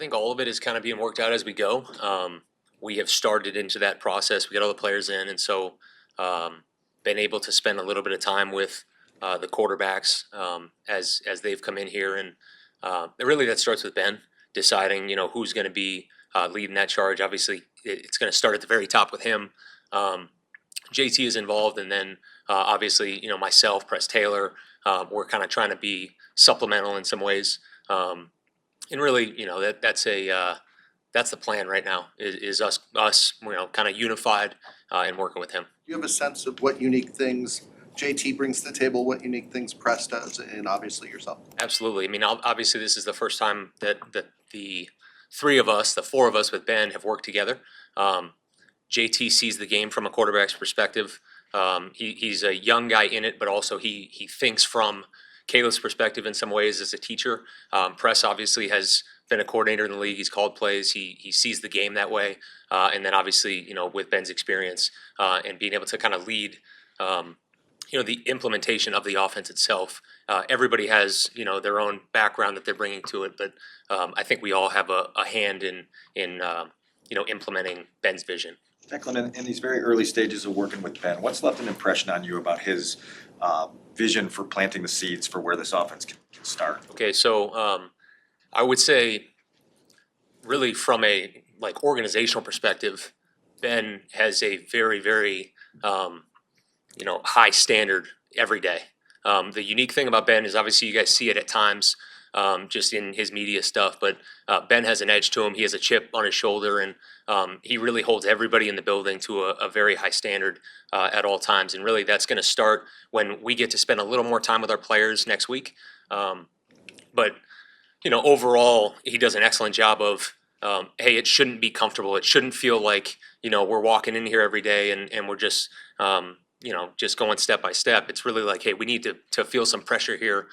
I think all of it is kind of being worked out as we go. We have started into that process. We got all the players in, and so been able to spend a little bit of time with the quarterbacks as they've come in here, and really that starts with Ben deciding who's going to be leading that charge. Obviously, it's going to start at the very top with him. JT is involved, and then obviously myself, Press Taylor, we're kind of trying to be supplemental in some ways. And really, that's the plan right now. Is us kind of unified and working with him. Do you have a sense of what unique things JT brings to the table, what unique things Press does, and obviously yourself? Absolutely. I mean, obviously, this is the first time that the three of us, the four of us with Ben, have worked together. JT sees the game from a quarterback's perspective. He's a young guy in it, but also he thinks from Caleb's perspective in some ways as a teacher. Press obviously has been a coordinator in the league. He's called plays. He sees the game that way. And then obviously, with Ben's experience and being able to kind of lead, the implementation of the offense itself. Everybody has, their own background that they're bringing to it. But I think we all have a hand in implementing Ben's vision. Declan, in these very early stages of working with Ben, what's left an impression on you about his vision for planting the seeds for where this offense can start? Okay, so I would say really from a organizational perspective, Ben has a very, very high standard every day. The unique thing about Ben is obviously you guys see it at times just in his media stuff, but Ben has an edge to him. He has a chip on his shoulder, and he really holds everybody in the building to a very high standard at all times. And really that's going to start when we get to spend a little more time with our players next week. But overall, he does an excellent job of, hey, it shouldn't be comfortable. It shouldn't feel like, we're walking in here every day and we're just, just going step by step. It's really like, hey, we need to feel some pressure here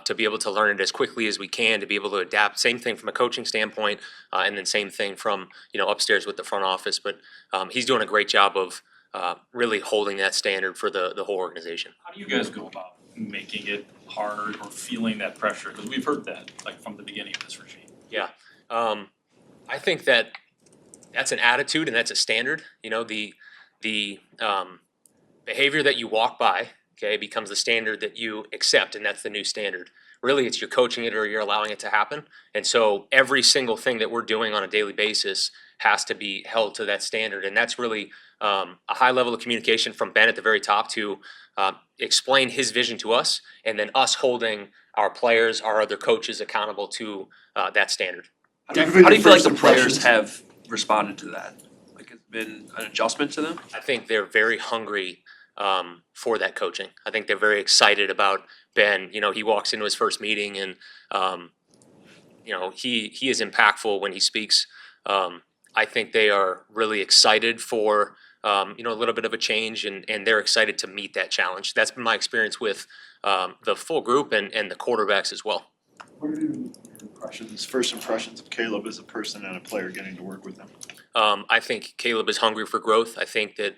to be able to learn it as quickly as we can, to be able to adapt. Same thing from a coaching standpoint, and then same thing from, upstairs with the front office. But he's doing a great job of really holding that standard for the whole organization. How do you guys go about making it hard or feeling that pressure? Because we've heard that from the beginning of this regime. Yeah. I think that's an attitude and that's a standard. The behavior that you walk by, becomes the standard that you accept, and that's the new standard. Really, it's you're coaching it or you're allowing it to happen. And so every single thing that we're doing on a daily basis has to be held to that standard. And that's really a high level of communication from Ben at the very top to explain his vision to us, and then us holding our players, our other coaches accountable to that standard. How do you feel like the players have responded to that? Like, it's been an adjustment to them? I think they're very hungry for that coaching. I think they're very excited about Ben. He walks into his first meeting and, he is impactful when he speaks. I think they are really excited for, a little bit of a change, and they're excited to meet that challenge. That's been my experience with the full group and the quarterbacks as well. What are your first impressions of Caleb as a person and a player getting to work with him? I think Caleb is hungry for growth. I think that,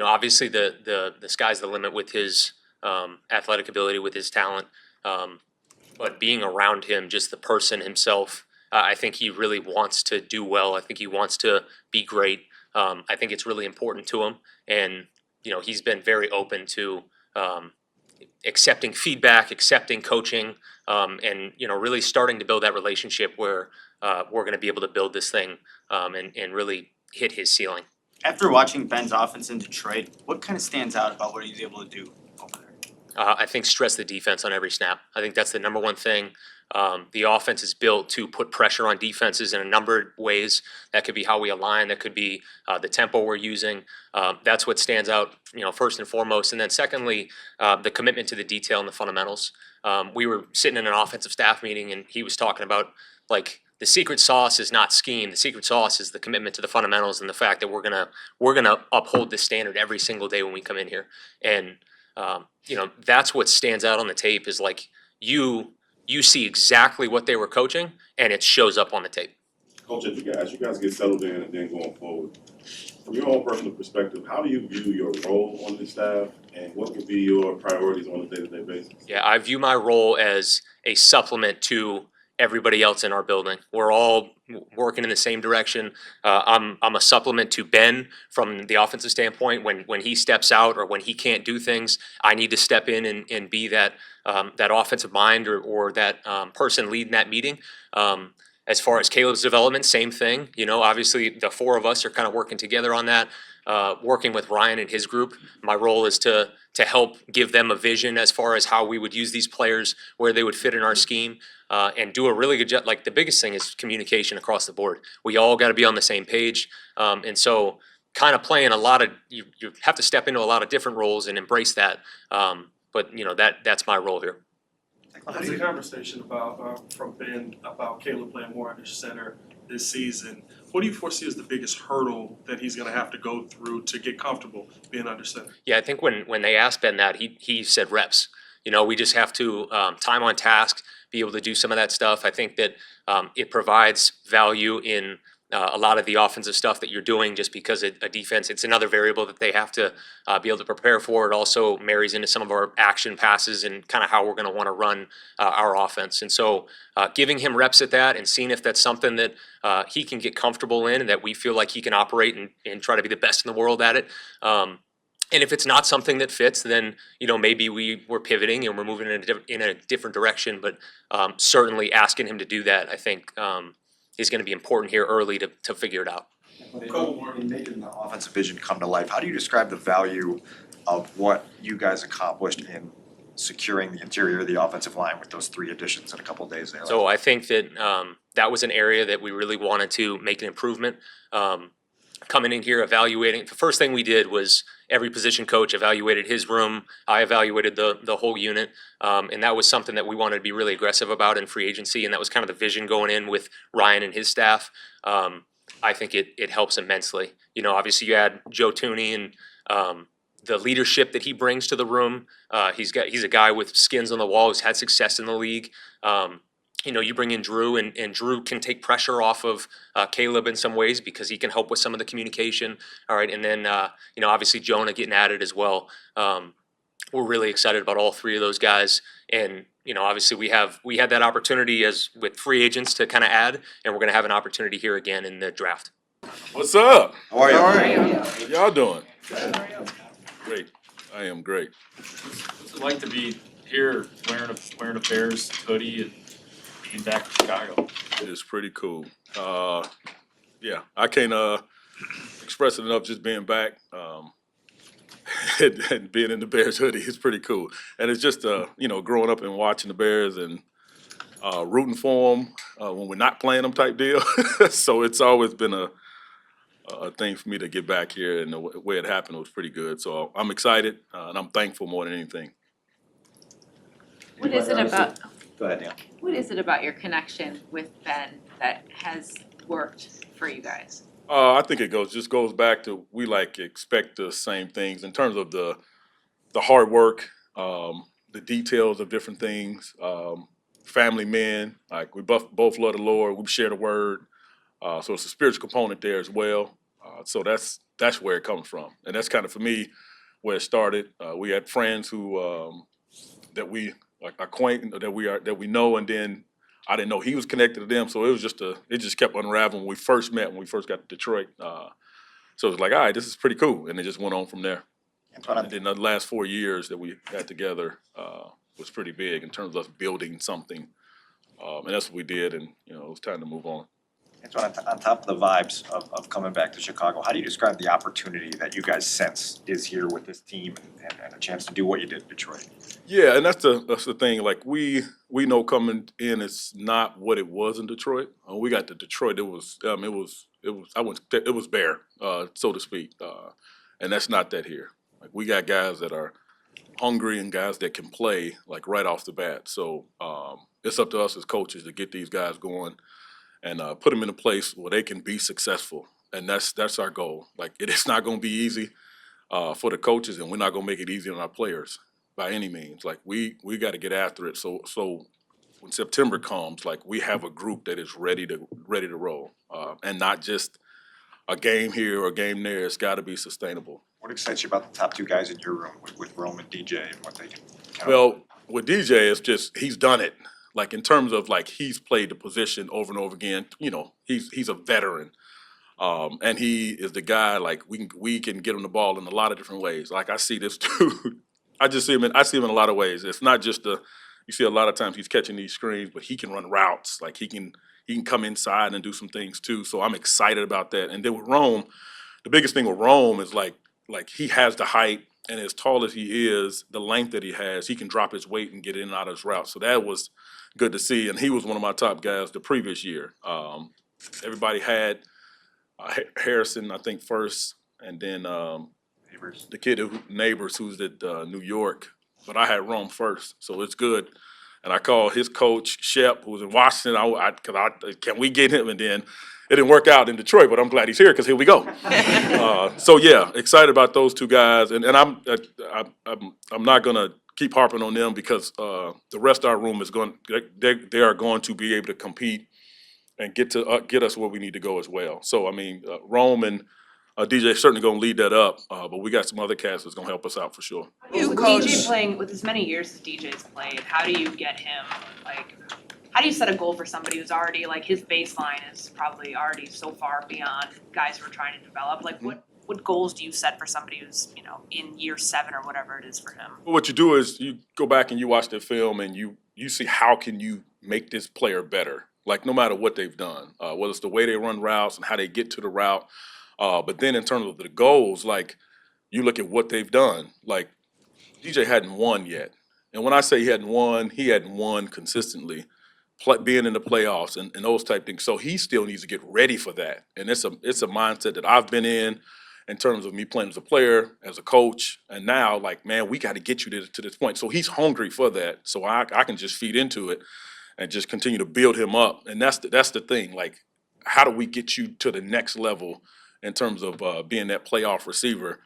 obviously the sky's the limit with his athletic ability, with his talent. But being around him, just the person himself, I think he really wants to do well. I think he wants to be great. I think it's really important to him. And, he's been very open to accepting feedback, accepting coaching, and really starting to build that relationship where we're going to be able to build this thing and really hit his ceiling. After watching Ben's offense in Detroit, what kind of stands out about what he's able to do over there? I think stress the defense on every snap. I think that's the number one thing. The offense is built to put pressure on defenses in a number of ways. That could be how we align. That could be the tempo we're using. That's what stands out, first and foremost. And then secondly, the commitment to the detail and the fundamentals. We were sitting in an offensive staff meeting, and he was talking about the secret sauce is not scheme. The secret sauce is the commitment to the fundamentals and the fact that we're gonna uphold this standard every single day when we come in here. And that's what stands out on the tape is you see exactly what they were coaching, and it shows up on the tape. Coach, as you guys get settled in and then going forward, from your own personal perspective, how do you view your role on the staff, and what would be your priorities on a day-to-day basis? Yeah, I view my role as a supplement to everybody else in our building. We're all working in the same direction. I'm a supplement to Ben from the offensive standpoint. When he steps out or when he can't do things, I need to step in and be that that offensive mind or that person leading that meeting. As far as Caleb's development, same thing. You know, obviously the four of us are kind of working together on that. Working with Ryan and his group, my role is to help give them a vision as far as how we would use these players, where they would fit in our scheme, and do a really good job. Like the biggest thing is communication across the board. We all got to be on the same page, and so kind of playing a lot of you have to step into a lot of different roles and embrace that. But you know that's my role here. There's a conversation about, from Ben, about Caleb playing more under center this season. What do you foresee as the biggest hurdle that he's gonna have to go through to get comfortable being under center? Yeah, I think when they asked Ben that, he said reps. You know, we just have to time on task, be able to do some of that stuff. I think that it provides value in a lot of the offensive stuff that you're doing, just because a defense, it's another variable that they have to be able to prepare for. It also marries into some of our action passes and kind of how we're going to want to run our offense. And so giving him reps at that and seeing if that's something that he can get comfortable in and that we feel like he can operate and try to be the best in the world at it. And if it's not something that fits, then you know maybe we're pivoting and we're moving in a different direction. But certainly asking him to do that, I think, is going to be important here early to figure it out. In making the offensive vision come to life, how do you describe the value of what you guys accomplished in securing the interior of the offensive line with those 3 additions in a couple of days there? So I think that that was an area that we really wanted to make an improvement. Coming in here, evaluating, the first thing we did was every position coach evaluated his room. I evaluated the whole unit. And that was something that we wanted to be really aggressive about in free agency. And that was kind of the vision going in with Ryan and his staff. I think it helps immensely. You know, obviously you add Joe Tooney and the leadership that he brings to the room. He's a guy with skins on the wall who's had success in the league. You know, you bring in Drew, and Drew can take pressure off of Caleb in some ways because he can help with some of the communication. All right, and then you know, obviously Jonah getting added as well. We're really excited about all 3 of those guys, and you know, obviously we had that opportunity as with free agents to kind of add, and we're going to have an opportunity here again in the draft. What's up? How are you? How y'all doing? Great. I am great. What's it like to be here wearing a Bears hoodie and being back in Chicago? It is pretty cool. Yeah, I can't express it enough just being back. And being in the Bears hoodie is pretty cool. And it's just, you know, growing up and watching the Bears and rooting for them when we're not playing them type deal. So it's always been a thing for me to get back here, and the way it happened was pretty good. So I'm excited and I'm thankful more than anything. What is it about, Go ahead, Neil. what is it about your connection with Ben that has worked for you guys? I think it just goes back to we expect the same things in terms of the hard work, the details of different things. Family men, like we both love the Lord. We share the word, so it's a spiritual component there as well. So that's where it comes from, and that's kind of for me where it started. We had friends who that we acquaint that we know, and then I didn't know he was connected to them, so it was it just kept unraveling when we first met, when we first got to Detroit. So it was like, all right, this is pretty cool, and it just went on from there. And then the last 4 years that we had together was pretty big in terms of us building something, and that's what we did, and you know, it was time to move on. Antwaan, on top of the vibes of coming back to Chicago, how do you describe the opportunity that you guys sense is here with this team and a chance to do what you did in Detroit? Yeah, and that's the thing. Like we know coming in, it's not what it was in Detroit. We got to Detroit, it was bare, so to speak, and that's not that here. Like we got guys that are hungry and guys that can play like right off the bat. So it's up to us as coaches to get these guys going and put them in a place where they can be successful, and that's our goal. Like it's not going to be easy for the coaches, and we're not going to make it easy on our players by any means. Like we got to get after it. So when September comes, like we have a group that is ready to roll, and not just a game here or a game there. It's got to be sustainable. What excites you about the top 2 guys in your room with Rome and DJ and what they can? Well, with DJ, it's just he's done it. Like in terms of like he's played the position over and over again. You know, he's a veteran. And he is the guy, like we can get him the ball in a lot of different ways. Like I see this dude, I see him in a lot of ways. It's not just you see a lot of times he's catching these screens, but he can run routes. Like he can come inside and do some things too. So I'm excited about that. And then with Rome, the biggest thing with Rome is like he has the height, and as tall as he is, the length that he has, he can drop his weight and get in and out of his routes. So that was good to see. And he was one of my top guys the previous year. Everybody had Harrison, I think, first, and then Neighbors. the kid Neighbors, who's at New York. But I had Rome first, so it's good. And I called his coach, Shep, who was in Washington. Can we get him? And then it didn't work out in Detroit, but I'm glad he's here because here we go. So yeah, excited about those two guys. And I'm not gonna keep harping on them because the rest of our room is they are going to be able to compete and get us where we need to go as well. So I mean, Rome and DJ certainly gonna lead that up, but we got some other cats that's gonna help us out for sure. With DJ playing, with as many years as DJ's played, how do you get him, like, how do you set a goal for somebody who's already, like, his baseline is probably already so far beyond guys who are trying to develop? Like, what goals do you set for somebody who's, you know, in year 7 or whatever it is for him? Well, what you do is you go back and you watch the film and you see how can you make this player better, like no matter what they've done, whether it's the way they run routes and how they get to the route. But then in terms of the goals, like you look at what they've done. Like DJ hadn't won yet. And when I say he hadn't won consistently, being in the playoffs and those type things. So he still needs to get ready for that. And it's a mindset that I've been in terms of me playing as a player, as a coach. And now, like, man, we got to get you to this point. So he's hungry for that. So I can just feed into it and just continue to build him up. And that's the thing. Like, how do we get you to the next level in terms of being that playoff receiver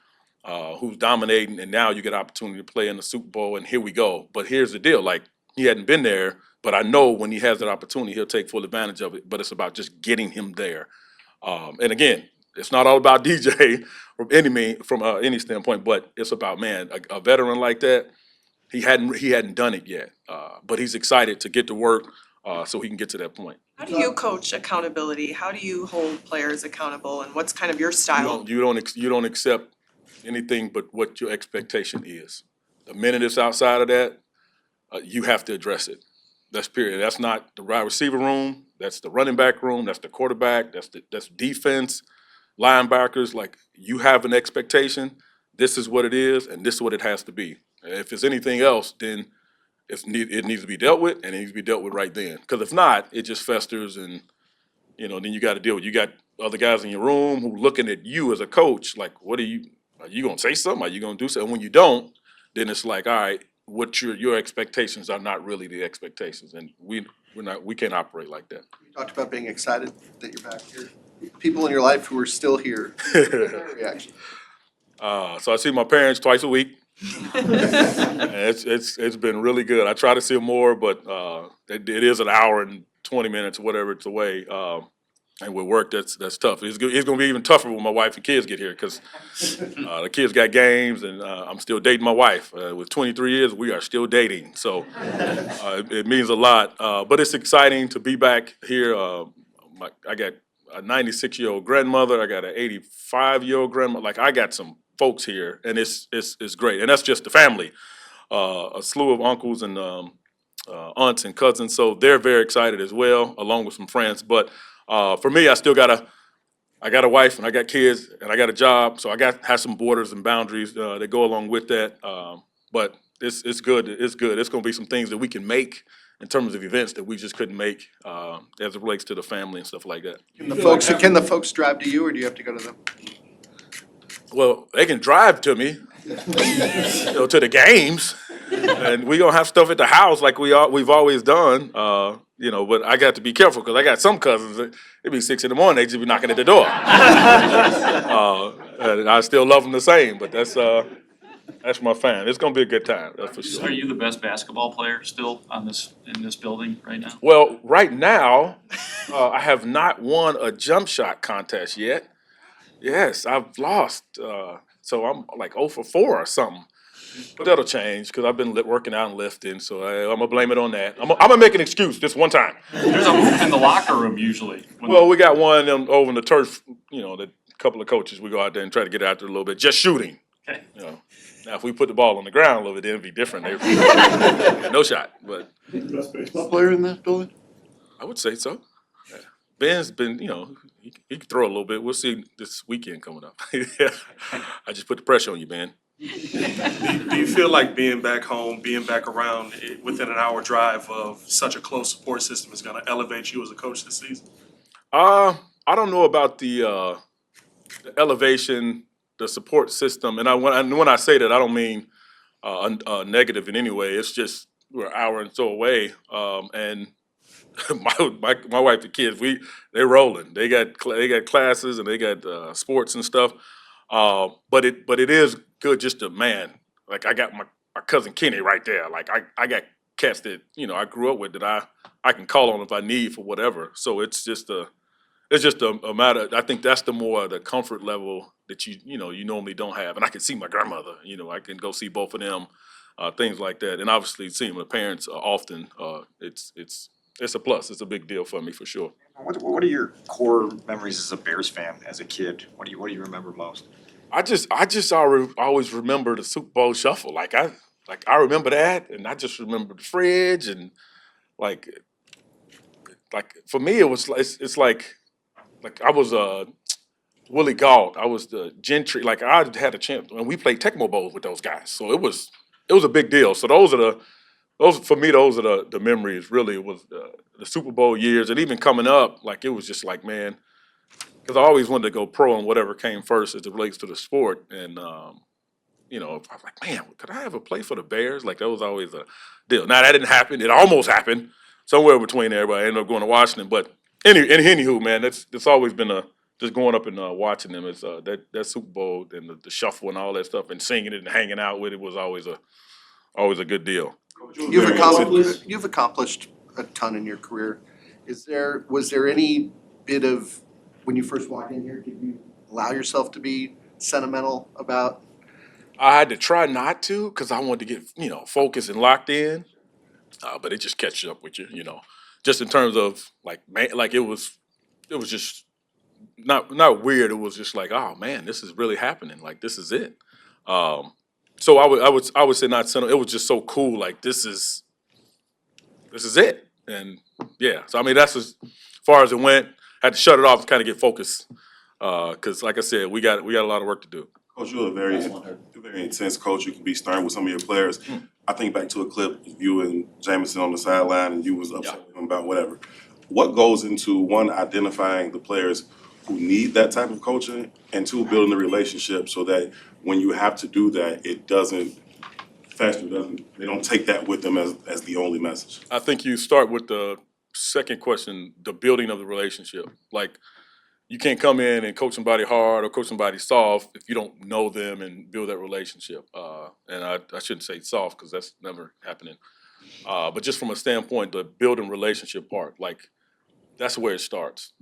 who's dominating, and now you get an opportunity to play in the Super Bowl, and here we go. But here's the deal, like, he hadn't been there, but I know when he has that opportunity, he'll take full advantage of it, but it's about just getting him there. And again, it's not all about DJ from any standpoint, but it's about, man, a veteran like that, he hadn't done it yet, but he's excited to get to work so he can get to that point. How do you coach accountability? How do you hold players accountable, and what's kind of your style? You don't accept anything but what your expectation is. The minute it's outside of that, you have to address it. That's period. That's not the wide receiver room. That's the running back room. That's the quarterback. That's defense, linebackers. Like, you have an expectation. This is what it is, and this is what it has to be. If it's anything else, then it needs to be dealt with, and it needs to be dealt with right then. Because if not, it just festers, and then you got to deal with. You got other guys in your room who looking at you as a coach, like, are you gonna say something? Are you gonna do something? And when you don't, then it's like, all right, what your expectations are not really the expectations, and we can't operate like that. You talked about being excited that you're back here. People in your life who are still here, reaction. So I see my parents twice a week. And it's been really good. I try to see them more, but it is an hour and 20 minutes, whatever it's away. And with work, that's tough. It's going to be even tougher when my wife and kids get here because the kids got games, and I'm still dating my wife. With 23 years, we are still dating, so it means a lot. But it's exciting to be back here. I got a 96-year-old grandmother. I got an 85-year-old grandmother. Like, I got some folks here, and it's great. And that's just the family. A slew of uncles and aunts and cousins, so they're very excited as well, along with some friends. But for me, I got a wife, and I got kids, and I got a job, so I have some borders and boundaries that go along with that. But it's good. It's good. It's going to be some things that we can make in terms of events that we just couldn't make as it relates to the family and stuff like that. Can the folks drive to you, or do you have to go to them? Well, they can drive to me, to the games, and we gonna have stuff at the house like we've always done. But I got to be careful because I got some cousins. It'd be 6 a.m. They just be knocking at the door. And I still love them the same, but that's my fan. It's gonna be a good time, that's for sure. Are you the best basketball player still in this building right now? Well, right now, I have not won a jump shot contest yet. Yes, I've lost. So I'm like 0 for 4 or something. But that'll change because I've been working out and lifting, so I'm gonna blame it on that. I'm gonna make an excuse this one time. There's a move in the locker room usually. Well, we got one over in the turf. The couple of coaches we go out there and try to get out there a little bit, just shooting. Okay. Now if we put the ball on the ground a little bit, then it'd be different. No shot, but Best baseball player in that building? I would say so. Yeah. Ben's been, he can throw a little bit. We'll see this weekend coming up. I just put the pressure on you, Ben. Do you feel like being back home, being back around within an hour drive of such a close support system is gonna elevate you as a coach this season? I don't know about the elevation, the support system, and when I say that, I don't mean negative in any way. It's just we're an hour and so away, and my wife, the kids, they're rolling. They got classes and they got sports and stuff. But it is good just to like I got my cousin Kenny right there. Like I got cats that I grew up with that I can call on if I need for whatever. So it's just a matter. I think that's the comfort level that you normally don't have. And I can see my grandmother. I can go see both of them, things like that. And obviously seeing my parents often. It's a plus. It's a big deal for me for sure. What are your core memories as a Bears fan as a kid? What do you remember most? I always remember the Super Bowl shuffle. I remember that, and I just remember the fridge and like for me it was it's like I was Willie Gault. I was the Gentry. Like I had a chance, and we played Tecmo Bowl with those guys, so it was a big deal. So those are the memories. Really, it was the Super Bowl years, and even coming up, like it was just like man. Because I always wanted to go pro on whatever came first as it relates to the sport. And, I was like, man, could I ever play for the Bears? Like, that was always a deal. Now, that didn't happen. It almost happened somewhere between there, but I ended up going to Washington. But anywho, man, it's always been just going up and watching them. It's that Super Bowl and the shuffle and all that stuff and singing it and hanging out with it was always a good deal. You've accomplished a ton in your career. Was there any bit of, when you first walked in here, did you allow yourself to be sentimental about? I had to try not to because I wanted to get, focused and locked in. But it just catches up with you, just in terms of like, man, like it was just not weird. It was just like, oh man, this is really happening. Like, this is it. So I would say not sentimental. It was just so cool. Like, this is it. And yeah, so I mean, that's as far as it went. Had to shut it off and kind of get focused, because like I said, we got a lot of work to do. Coach, you're a very intense coach. You can be stern with some of your players. I think back to a clip of you and Jameson on the sideline, and you was upset with him about whatever. What goes into one, identifying the players who need that type of coaching, and two, building the relationship so that when you have to do that, they don't take that with them as the only message. I think you start with the second question, the building of the relationship. Like, you can't come in and coach somebody hard or coach somebody soft if you don't know them and build that relationship. And I shouldn't say soft because that's never happening. But just from a standpoint, the building relationship part, like that's where it starts.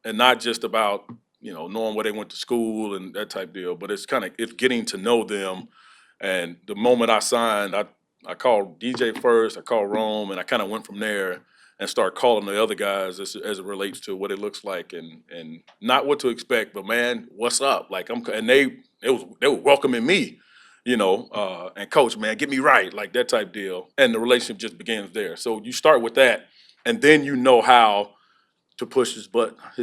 And not just about, knowing where they went to school and that type deal, but it's getting to know them. And the moment I signed, I called DJ first, I called Rome, and I kind of went from there and start calling the other guys as it relates to what it looks like and not what to expect, but man, what's up? Like they were welcoming me, and coach, man, get me right, like that type deal. And the relationship just begins there. So you start with that, and then you know how to push his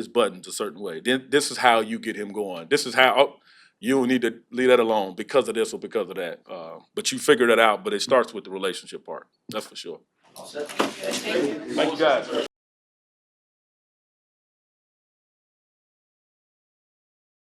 buttons a certain way. Then this is how you get him going. This is how you don't need to leave that alone because of this or because of that. But you figure that out. But it starts with the relationship part. That's for sure. Thank you. Thank you guys.